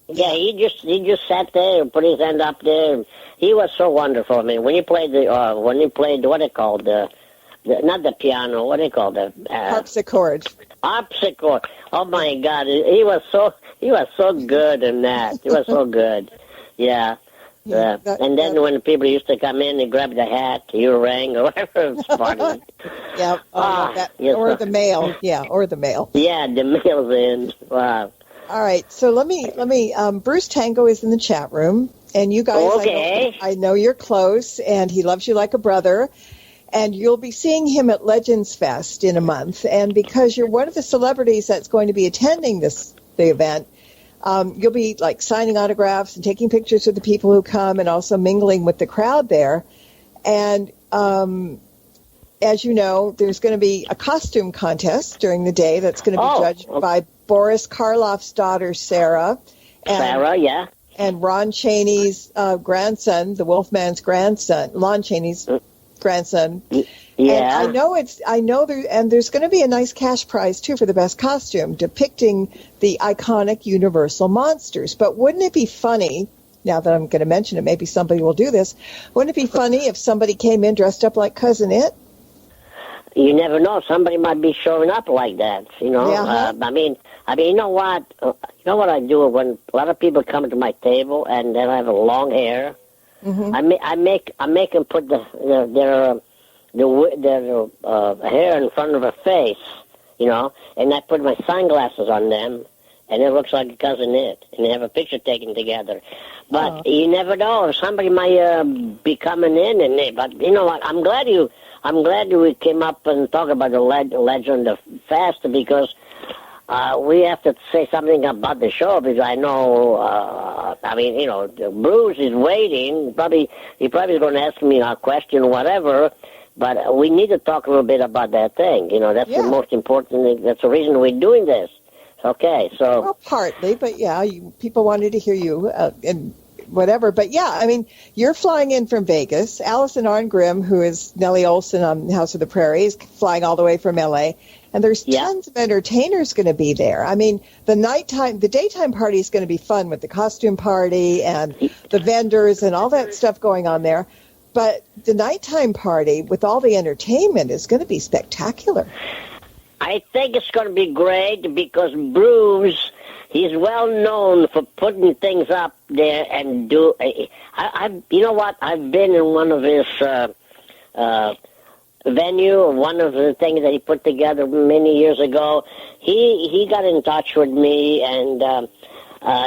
He just sat there and put his hand up there. And he was so wonderful. I mean, when he played what it called, not the piano, what it called, harpsichord. Harpsichord. Oh my God, he was so good in that. He was so good. Yeah. And then when people used to come in and grab the hat, earring, or whatever, it was funny. Or the mail. Yeah, or the mail. Yeah, the mail's in. Wow. All right, so let me. Bruce Tango is in the chat room, and you guys, okay. I know you're close, and he loves you like a brother, and you'll be seeing him at Legends Fest in a month, and because you're one of the celebrities that's going to be attending the event, you'll be signing autographs and taking pictures of the people who come and also mingling with the crowd there. And as you know, there's going to be a costume contest during the day that's going to be judged by Boris Karloff's daughter, Sarah. And Ron Chaney's grandson, the Wolfman's grandson, Lon Chaney's grandson. Yeah. And there's going to be a nice cash prize too for the best costume depicting the iconic Universal monsters. But wouldn't it be funny, now that I'm going to mention it, maybe somebody will do this, wouldn't it be funny if somebody came in dressed up like Cousin Itt? You never know. Somebody might be showing up like that, Yeah. I mean, you know what? You know what I do when a lot of people come to my table and then I have long hair? Mm-hmm. I make them put their hair in front of her face, and I put my sunglasses on them, and it looks like Cousin Itt, and they have a picture taken together. But you never know. Somebody might be coming in, but you know what? I'm glad you came up and talked about the legend of Fast because we have to say something about the show because I know, Bruce is waiting. He probably is going to ask me a question or whatever. But we need to talk a little bit about that thing. That's the most important thing. That's the reason we're doing this. Okay, so... Well, partly, but people wanted to hear you and whatever. But you're flying in from Vegas. Allison Arngrim, who is Nellie Olson on House of the Prairie, is flying all the way from L.A., and there's tons of entertainers going to be there. I mean, the daytime party is going to be fun with the costume party and the vendors and all that stuff going on there. But the nighttime party with all the entertainment is going to be spectacular. I think it's going to be great because Bruce, he's well known for putting things up there and do. You know what? I've been in one of his venue, one of the things that he put together many years ago, he got in touch with me, and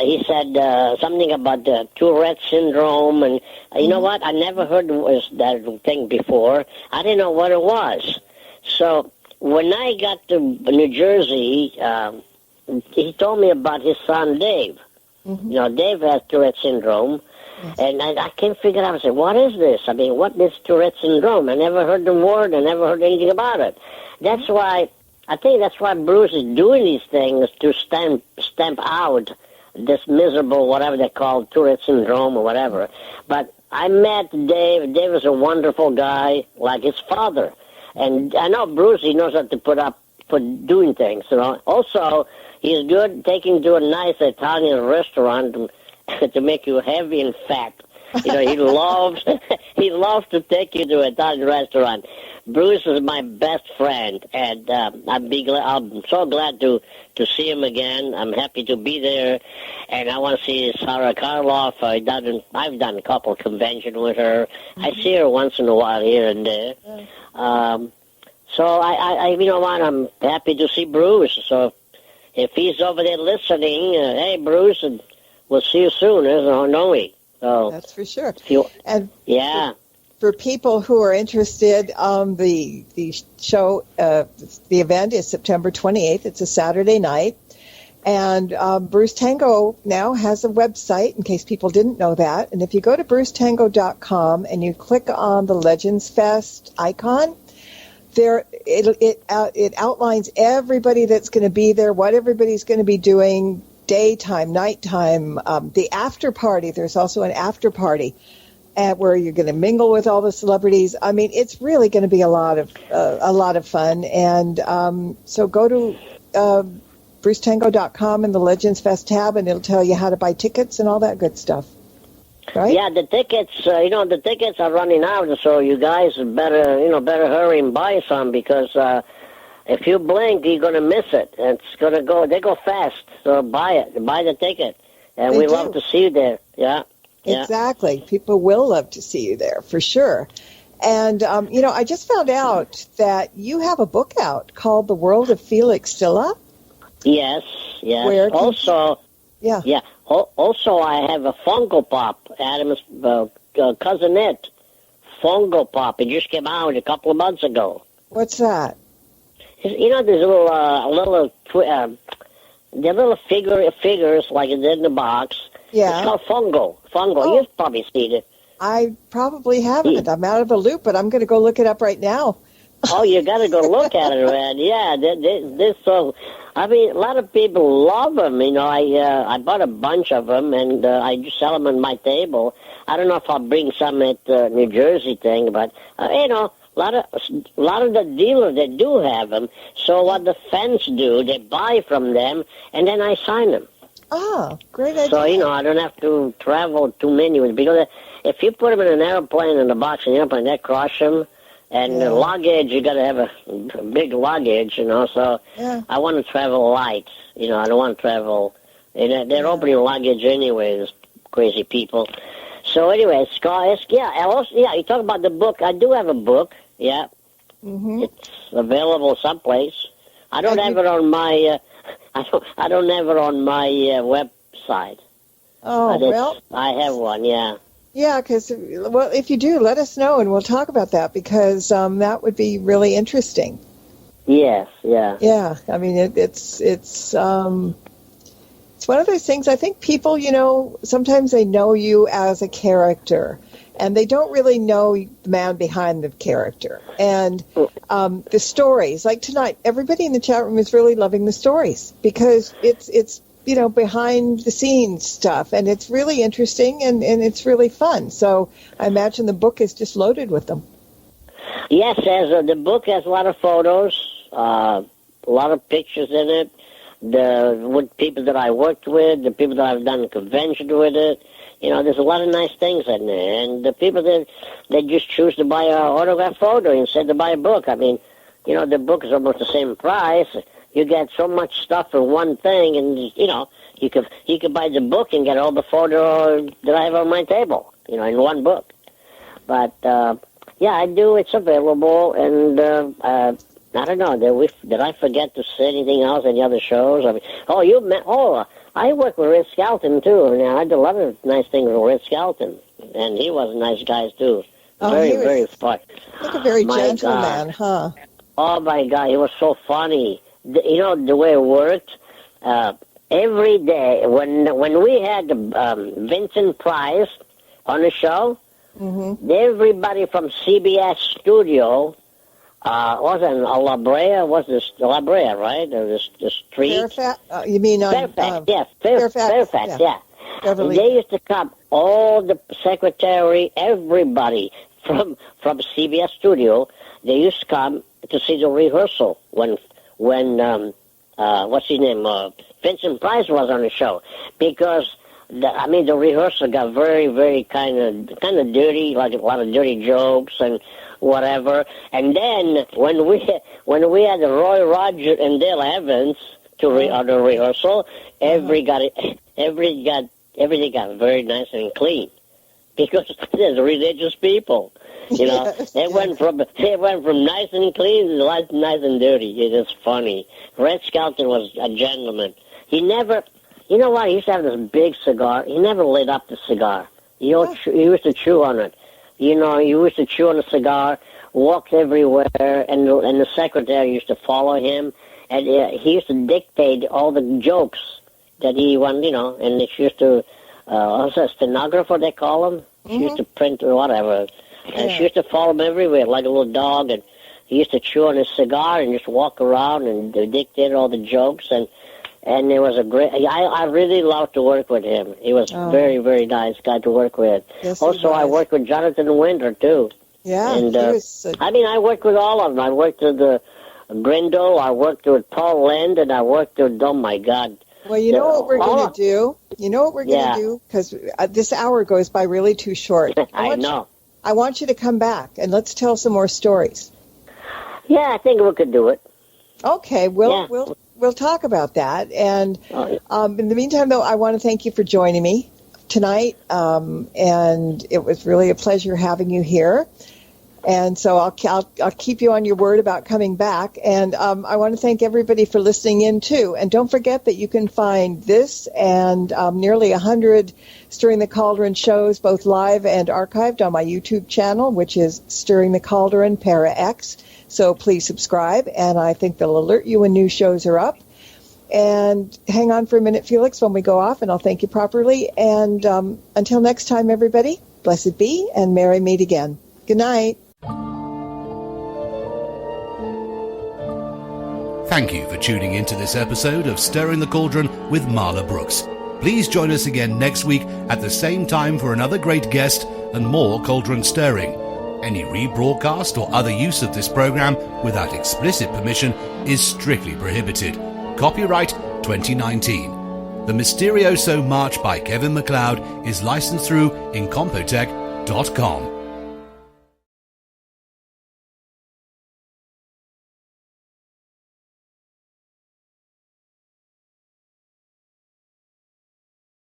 he said something about the Tourette syndrome, and you know what? I never heard that thing before. I didn't know what it was. So when I got to New Jersey, he told me about his son, Dave. Mm-hmm. You know, Dave has Tourette syndrome. Yes. And I can't figure out. I said, what is this? I mean, what is Tourette syndrome? I never heard the word. I never heard anything about it. That's why, I think that's why Bruce is doing these things to stamp out this miserable, whatever they call Tourette syndrome or whatever. But I met Dave. Dave is a wonderful guy, like his father. And I know Bruce, he knows how to put up for doing things, you know. Also, he's good taking to a nice Italian restaurant to make you heavy and fat. You know, he loves to take you to an Italian restaurant. Bruce is my best friend, and I'm so glad to see him again. I'm happy to be there, and I want to see Sarah Karloff. I've done a couple of conventions with her. Mm-hmm. I see her once in a while here and there. So I you know what, I'm happy to see Bruce. So if he's over there listening, hey, Bruce, and we'll see you soon, don't we? So, that's for sure. And yeah. For people who are interested, the show, the event is September 28th. It's a Saturday night. And Bruce Tango now has a website, in case people didn't know that. And if you go to brucetango.com and you click on the Legends Fest icon, there it outlines everybody that's going to be there, what everybody's going to be doing, daytime, nighttime, the after party. There's also an after party where you're going to mingle with all the celebrities. I mean, it's really going to be a lot of fun. And so go to brucetango.com in the Legends Fest tab, and it'll tell you how to buy tickets and all that good stuff. Right? Yeah, the tickets. The tickets are running out, so you guys better hurry and buy some, because if you blink, you're going to miss it. It's going to go. They go fast, so buy it. Buy the ticket, and we love to see you there. Yeah. Exactly. People will love to see you there, for sure. And, I just found out that you have a book out called The World of Felix Silla. Yes. Also, Also, I have a Funko Pop, Addams Cousin Itt Funko Pop. It just came out a couple of months ago. What's that? There's little figures like it's in the box. Yeah. It's called Fungo. Oh. You've probably seen it. I probably haven't. I'm out of the loop, but I'm going to go look it up right now. Oh, you got to go look at it, man. Yeah, this so. I mean, a lot of people love them. You know, I bought a bunch of them, and I just sell them on my table. I don't know if I'll bring some at New Jersey thing, but a lot of the dealers, they do have them. So what the fans do, they buy from them, and then I sign them. Oh, great idea. So, I don't have to travel too many, because if you put them in an airplane in the box in the airplane, they crush them. And the luggage, you got to have a big luggage, so I want to travel light. I don't want to travel. They're opening luggage anyway, these crazy people. So anyway, you talk about the book. I do have a book, yeah. Mm-hmm. It's available someplace. I don't have it on my, I don't have it on my website. Oh, well. I have one, yeah. Yeah, because, if you do, let us know, and we'll talk about that, because that would be really interesting. Yes, yeah. Yeah, I mean, it's one of those things. I think people, sometimes they know you as a character, and they don't really know the man behind the character. And the stories, like tonight, everybody in the chat room is really loving the stories, because it's behind the scenes stuff, and it's really interesting, and it's really fun. So I imagine the book is just loaded with them. Yes, the book has a lot of photos, a lot of pictures in it, with people that I worked with, the people that I've done a convention with it. There's a lot of nice things in there, and the people that they just choose to buy an autograph photo instead of buy a book. I mean, the book is almost the same price. You get so much stuff for one thing, and you could buy the book and get all the photos that I have on my table, in one book. But Yeah, I do. It's available, and I don't know. Did I forget to say anything else? Any other shows? I mean, I worked with Red Skelton too. And I did a lot of nice things with Red Skelton, and he was a nice guy too. Very fun. Like a very gentle man, huh? Oh my God, he was so funny. You know the way it worked. Every day when we had Vincent Price on the show, everybody from CBS studio. Wasn't La Brea? Was this La Brea, right? Or the street? Fairfax? You mean on Fairfax? Yeah, Fairfax. Yeah. Beverly. They used to come, all the secretary, everybody from CBS studio. They used to come to see the rehearsal when what's his name? Vincent Price was on the show, because the rehearsal got very, very kind of dirty, like a lot of dirty jokes and whatever. And then when we had Roy Rogers and Dale Evans on the rehearsal, everything got very nice and clean, because there's religious people. You know, they went from nice and clean to nice and dirty. It is funny. Red Skelton was a gentleman. He never. You know what? He used to have this big cigar. He never lit up the cigar. He used to chew on it. You know, he used to chew on the cigar, walked everywhere, and the secretary used to follow him, and he used to dictate all the jokes that he wanted, you know, and she used to, also a stenographer, they call him. She used to print or whatever. And she used to follow him everywhere like a little dog, and he used to chew on his cigar and just walk around and dictate all the jokes, and it was a great. I really loved to work with him. He was very, very nice guy to work with. Yes, also, I worked with Jonathan Winter too. Yeah, and I worked with all of them. I worked with Grindle. I worked with Paul Lynde, and I worked with. Oh my God! Well, you know what we're going to do. You know what we're going to do, because this hour goes by really too short. I know. I want you to come back and let's tell some more stories. Yeah, I think we could do it. Okay, we'll talk about that. And in the meantime, though, I want to thank you for joining me tonight. And it was really a pleasure having you here. And so I'll keep you on your word about coming back. And I want to thank everybody for listening in, too. And don't forget that you can find this and nearly 100 Stirring the Cauldron shows, both live and archived, on my YouTube channel, which is Stirring the Cauldron Para X. So please subscribe, and I think they'll alert you when new shows are up. And hang on for a minute, Felix, when we go off, and I'll thank you properly. And until next time, everybody, blessed be, and merry meet again. Good night. Thank you for tuning into this episode of Stirring the Cauldron with Marla Brooks. Please join us again next week at the same time for another great guest and more cauldron stirring. Any rebroadcast or other use of this program without explicit permission is strictly prohibited. Copyright 2019. The Mysterioso March by Kevin MacLeod is licensed through Incompetech.com.